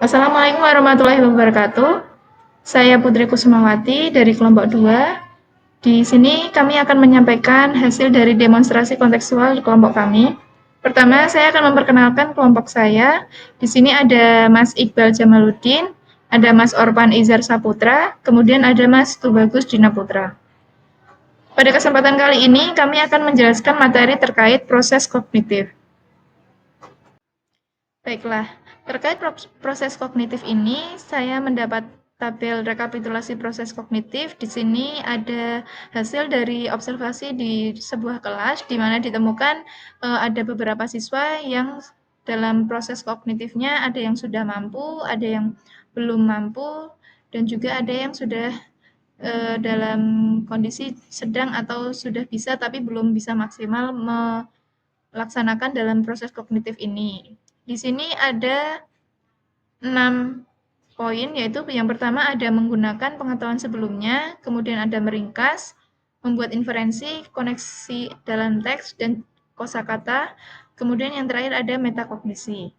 Assalamualaikum warahmatullahi wabarakatuh. Saya Putri Kusumawati dari kelompok 2. Di sini kami akan menyampaikan hasil dari demonstrasi kontekstual di kelompok kami. Pertama, saya akan memperkenalkan kelompok saya. Di sini ada Mas Iqbal Jamaluddin, ada Mas Orpan Izar Saputra, kemudian ada Mas Tubagus Dina Putra. Pada kesempatan kali ini, kami akan menjelaskan materi terkait proses kognitif. Baiklah, terkait proses kognitif ini, saya mendapat tabel rekapitulasi proses kognitif. Di sini ada hasil dari observasi di sebuah kelas, di mana ditemukan ada beberapa siswa yang dalam proses kognitifnya ada yang sudah mampu, ada yang belum mampu, dan juga ada yang sudah dalam kondisi sedang atau sudah bisa tapi belum bisa maksimal melaksanakan dalam proses kognitif ini. Di sini ada 6 poin, yaitu yang pertama ada menggunakan pengetahuan sebelumnya, kemudian ada meringkas, membuat inferensi, koneksi dalam teks, dan kosakata, kemudian yang terakhir ada metakognisi.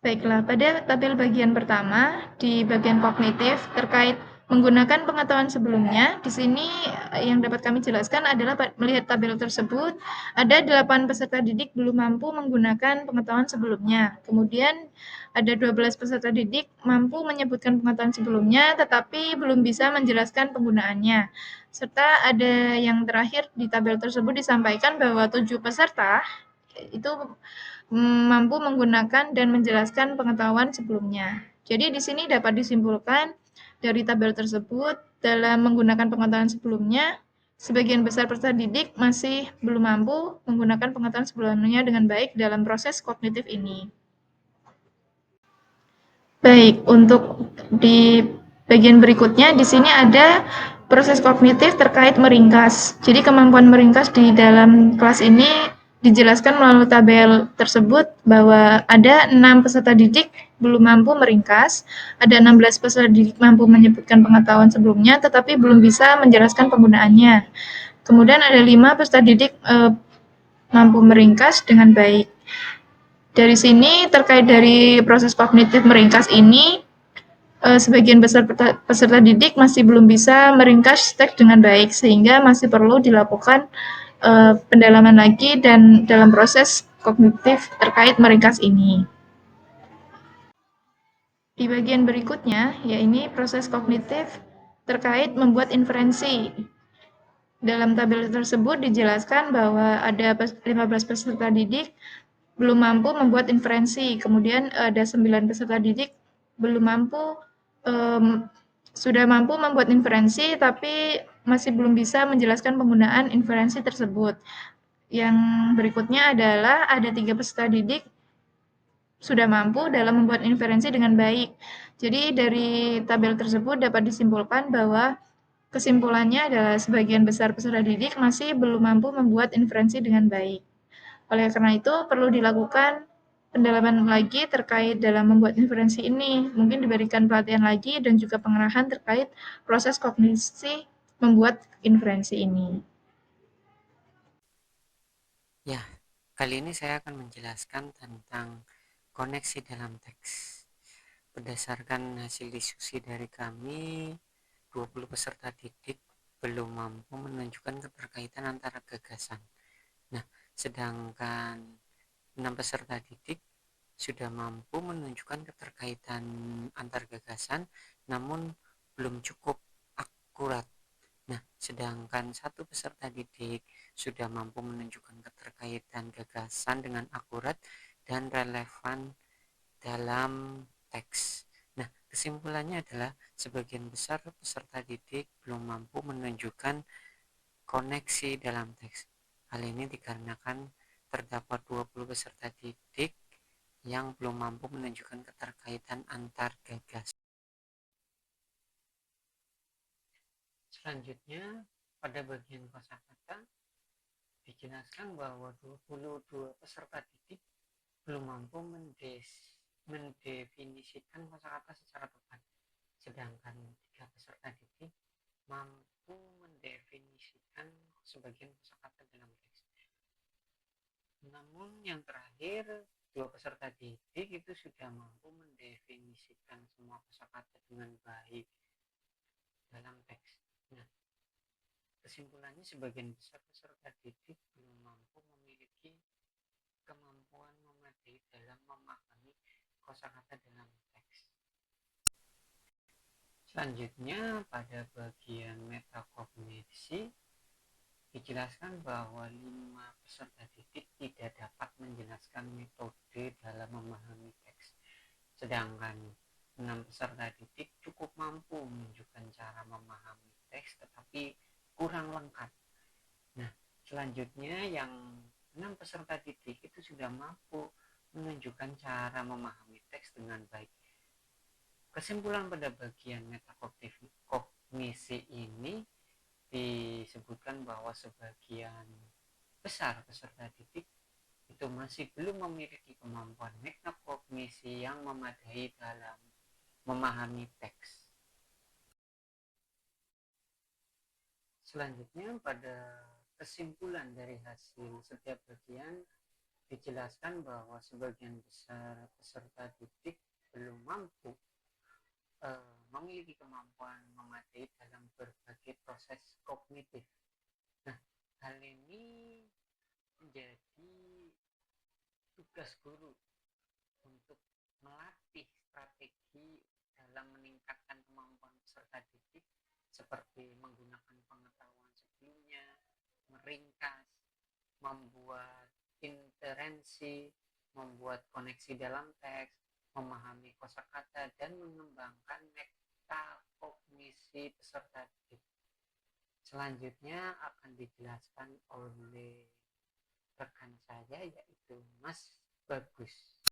Baiklah, pada tabel bagian pertama, di bagian kognitif terkait menggunakan pengetahuan sebelumnya, di sini yang dapat kami jelaskan adalah melihat tabel tersebut, ada 8 peserta didik belum mampu menggunakan pengetahuan sebelumnya. Kemudian ada 12 peserta didik mampu menyebutkan pengetahuan sebelumnya, tetapi belum bisa menjelaskan penggunaannya. Serta ada yang terakhir di tabel tersebut disampaikan bahwa 7 peserta itu mampu menggunakan dan menjelaskan pengetahuan sebelumnya. Jadi di sini dapat disimpulkan dari tabel tersebut dalam menggunakan pengetahuan sebelumnya, sebagian besar peserta didik masih belum mampu menggunakan pengetahuan sebelumnya dengan baik dalam proses kognitif ini. Baik, untuk di bagian berikutnya di sini ada proses kognitif terkait meringkas. Jadi kemampuan meringkas di dalam kelas ini dijelaskan melalui tabel tersebut bahwa ada 6 peserta didik belum mampu meringkas, ada 16 peserta didik mampu menyebutkan pengetahuan sebelumnya tetapi belum bisa menjelaskan penggunaannya. Kemudian ada 5 peserta didik mampu meringkas dengan baik. Dari sini terkait dari proses kognitif meringkas ini, sebagian besar peserta didik masih belum bisa meringkas teks dengan baik, sehingga masih perlu dilakukan pendalaman lagi dan dalam proses kognitif terkait meringkas ini. Di bagian berikutnya, yaitu proses kognitif terkait membuat inferensi. Dalam tabel tersebut dijelaskan bahwa ada 15 peserta didik belum mampu membuat inferensi, kemudian ada 9 peserta didik belum mampu sudah mampu membuat inferensi tapi masih belum bisa menjelaskan penggunaan inferensi tersebut. Yang berikutnya adalah ada 3 peserta didik sudah mampu dalam membuat inferensi dengan baik. Jadi dari tabel tersebut dapat disimpulkan bahwa kesimpulannya adalah sebagian besar peserta didik masih belum mampu membuat inferensi dengan baik. Oleh karena itu, perlu dilakukan pendalaman lagi terkait dalam membuat inferensi ini. Mungkin diberikan pelatihan lagi dan juga pengarahan terkait proses kognisi membuat inferensi ini. Ya, kali ini saya akan menjelaskan tentang koneksi dalam teks. Berdasarkan hasil diskusi dari kami, 20 peserta didik belum mampu menunjukkan keterkaitan antara gagasan. Nah, sedangkan 6 peserta didik sudah mampu menunjukkan keterkaitan antar gagasan, namun belum cukup akurat. Nah, sedangkan satu peserta didik sudah mampu menunjukkan keterkaitan gagasan dengan akurat dan relevan dalam teks. Nah, kesimpulannya adalah sebagian besar peserta didik belum mampu menunjukkan koneksi dalam teks. Hal ini dikarenakan terdapat 20 peserta didik yang belum mampu menunjukkan keterkaitan antar gagasan. Selanjutnya, pada bagian kosakata dijelaskan bahwa 22 peserta didik belum mampu mendefinisikan kosakata secara tepat, sedangkan 3 peserta didik mampu mendefinisikan sebagian kosakata dalam teks. Namun yang terakhir, dua peserta didik itu sudah mampu mendefinisikan semua kosakata dengan baik dalam teks. Nah, kesimpulannya sebagian besar peserta didik belum mampu memiliki kemampuan memadai dalam memahami kosakata dalam teks. Selanjutnya, pada bagian metakognisi dijelaskan bahwa 5 peserta didik tidak dapat menjelaskan metode dalam memahami teks, sedangkan 6 peserta didik cukup mampu menunjukkan cara memahami teks tetapi kurang lengkap. Nah, selanjutnya yang 6 peserta didik itu sudah mampu menunjukkan cara memahami teks dengan baik. Kesimpulan pada bagian metakognisi ini disebutkan bahwa sebagian besar peserta didik itu masih belum memiliki kemampuan metakognisi yang memadai dalam memahami teks. Selanjutnya, pada kesimpulan dari hasil setiap bagian dijelaskan bahwa sebagian besar peserta didik belum mampu memiliki kemampuan memadai dalam berbagai proses kognitif. Nah, hal ini menjadi tugas guru untuk melatih strategi dalam meningkatkan kemampuan peserta didik seperti menggunakan pengetahuan sebelumnya, meringkas, membuat inferensi, membuat koneksi dalam teks, memahami kosakata, dan mengembangkan metakognisi peserta didik. Selanjutnya akan dijelaskan oleh rekan saya yaitu Mas Bagus.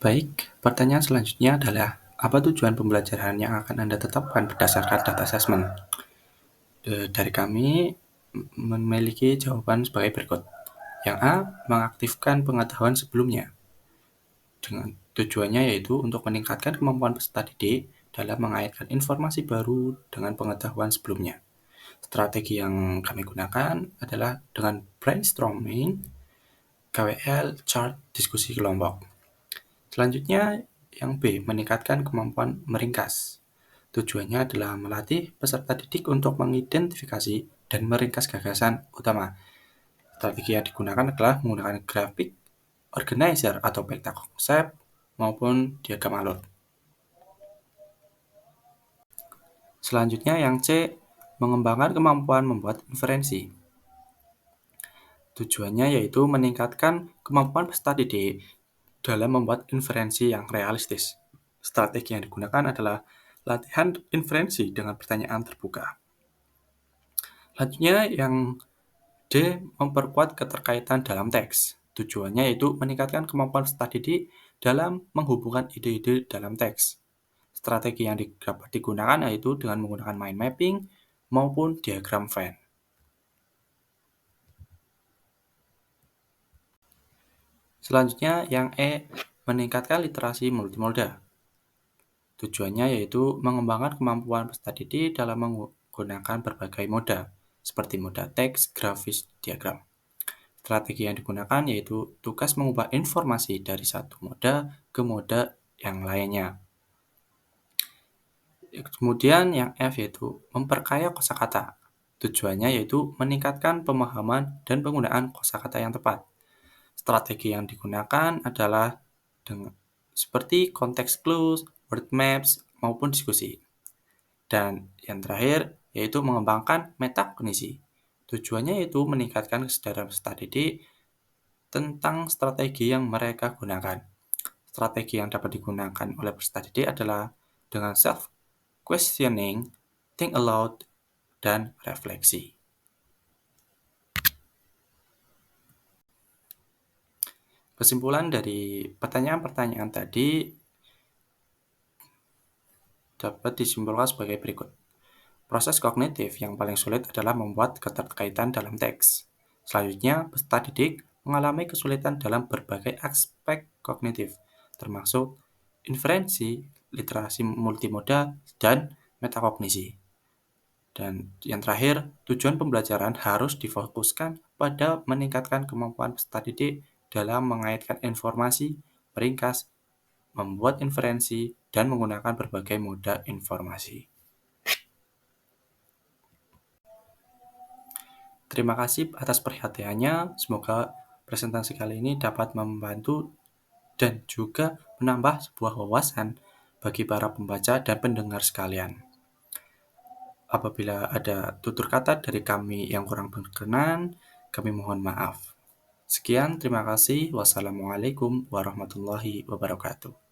Baik, pertanyaan selanjutnya adalah, apa tujuan pembelajaran yang akan Anda tetapkan berdasarkan data assessment? Dari kami memiliki jawaban sebagai berikut. Yang A, mengaktifkan pengetahuan sebelumnya. Dengan tujuannya yaitu untuk meningkatkan kemampuan peserta didik dalam mengaitkan informasi baru dengan pengetahuan sebelumnya. Strategi yang kami gunakan adalah dengan brainstorming, KWL, chart, diskusi kelompok. Selanjutnya, yang B, meningkatkan kemampuan meringkas. Tujuannya adalah melatih peserta didik untuk mengidentifikasi dan meringkas gagasan utama. Strategi yang digunakan adalah menggunakan grafik, organizer atau peta konsep, maupun diagram alur. Selanjutnya, yang C, mengembangkan kemampuan membuat inferensi. Tujuannya yaitu meningkatkan kemampuan peserta didik dalam membuat inferensi yang realistis. Strategi yang digunakan adalah latihan inferensi dengan pertanyaan terbuka. Selanjutnya yang D, memperkuat keterkaitan dalam teks. Tujuannya yaitu meningkatkan kemampuan peserta didik dalam menghubungkan ide-ide dalam teks. Strategi yang dapat digunakan yaitu dengan menggunakan mind mapping maupun diagram Venn. Selanjutnya yang E, meningkatkan literasi multimoda. Tujuannya yaitu mengembangkan kemampuan peserta didik dalam menggunakan berbagai moda, seperti moda teks, grafis, diagram. Strategi yang digunakan yaitu tugas mengubah informasi dari satu moda ke moda yang lainnya. Kemudian yang F yaitu memperkaya kosakata. Tujuannya yaitu meningkatkan pemahaman dan penggunaan kosakata yang tepat. Strategi yang digunakan adalah seperti konteks clues, word maps, maupun diskusi. Dan yang terakhir yaitu mengembangkan metakognisi. Tujuannya yaitu meningkatkan kesadaran peserta didik tentang strategi yang mereka gunakan. Strategi yang dapat digunakan oleh peserta didik adalah dengan self-questioning, think aloud, dan refleksi. Kesimpulan dari pertanyaan-pertanyaan tadi dapat disimpulkan sebagai berikut. Proses kognitif yang paling sulit adalah membuat keterkaitan dalam teks. Selanjutnya, peserta didik mengalami kesulitan dalam berbagai aspek kognitif, termasuk inferensi, literasi multimoda, dan metakognisi. Dan yang terakhir, tujuan pembelajaran harus difokuskan pada meningkatkan kemampuan peserta didik dalam mengaitkan informasi, meringkas, membuat inferensi, dan menggunakan berbagai moda informasi. Terima kasih atas perhatiannya. Semoga presentasi kali ini dapat membantu dan juga menambah sebuah wawasan bagi para pembaca dan pendengar sekalian. Apabila ada tutur kata dari kami yang kurang berkenan, kami mohon maaf. Sekian, terima kasih. Wassalamualaikum warahmatullahi wabarakatuh.